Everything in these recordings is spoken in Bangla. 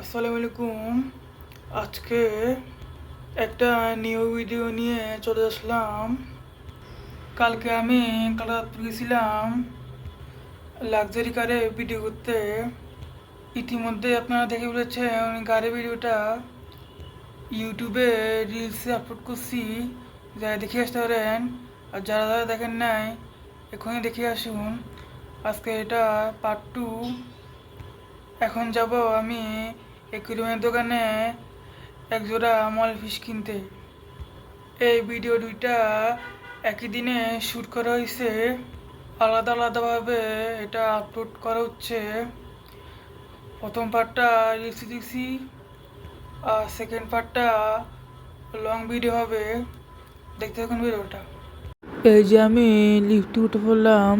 আসসালামু আলাইকুম। আজকে একটা নিউ ভিডিও নিয়ে চলে আসলাম। কালকে আমি কালারপুর গেছিলাম লাক্সারি কারে ভিডিও করতে। ইতিমধ্যে আপনারা দেখে ফেলেছেন গাড়ি ভিডিওটা ইউটিউবে রিলসে আপলোড করছি, যারা দেখে আসতে পারেন। আর যারা যারা দেখেন নাই এখনই দেখে আসুন। আজকে এটা পার্ট 2। এখন যাব আমি একুরিয়ামের দোকানে একজোড়া মল ফিশ কিনতে। এই ভিডিও দুইটা একই দিনে শ্যুট করা হয়েছে, আলাদা আলাদাভাবে এটা আপলোড করা হচ্ছে। প্রথম পার্টটা রিলসে দিচ্ছি আর সেকেন্ড পার্টটা লং ভিডিও হবে। দেখতে থাকুন ভিডিওটা। এই যে আমি লিফটে উঠে পড়লাম।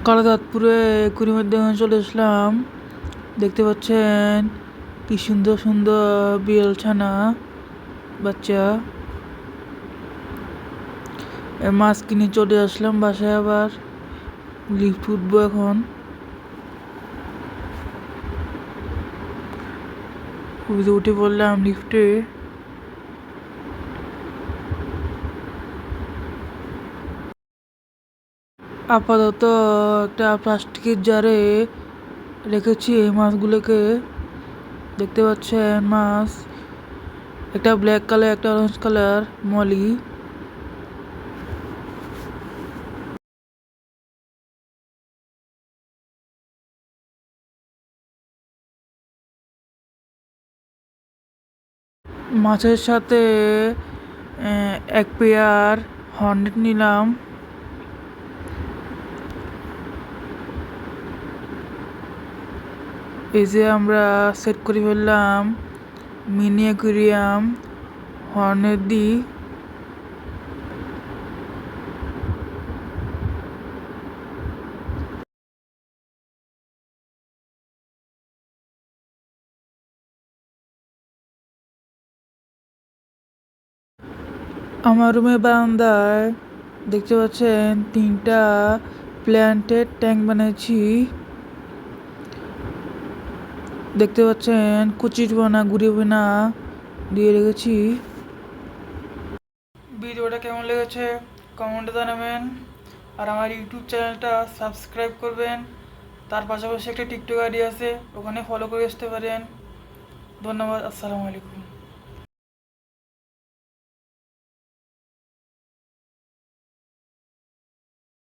কালাদাতপুরে একুরিয়ামের দোকানে চলে আসলাম। দেখতে পাচ্ছেন কি সুন্দর সুন্দর বিড়াল ছানা বাচ্চা। মাছ কিনে চলে আসলাম বাসায়। আবার লিফট উঠবো এখন। উঠে পড়লাম লিফটে। আপাতত একটা প্লাস্টিকের জারে রেখেছি এই মাছগুলোকে। দেখতে পাচ্ছেন মাছ, একটা ব্ল্যাক কালার একটা অরেঞ্জ কালার মলি। মাছের সাথে এক পেয়ার হর্নেট নিলাম। এই যে আমরা সেট করে ফেললাম মিনি অ্যাকুরিয়াম হর্নেট দি। আমার রুমের বারান্দায় দেখতে পাচ্ছেন 3টা প্ল্যান্টের ট্যাঙ্ক বানিয়েছি। দেখতে পাচ্ছেন কুচির বানা গুড়ি বানা দিয়ে রেখেছি। ভিডিওটা কেমন লেগেছে কমেন্টে জানাবেন। আর আমার ইউটিউব চ্যানেলটা সাবস্ক্রাইব করবেন। তার পাশাপাশি একটা টিকটক আইডি আছে, ওখানে ফলো করে আসতে পারেন। ধন্যবাদ। আসসালামু আলাইকুম।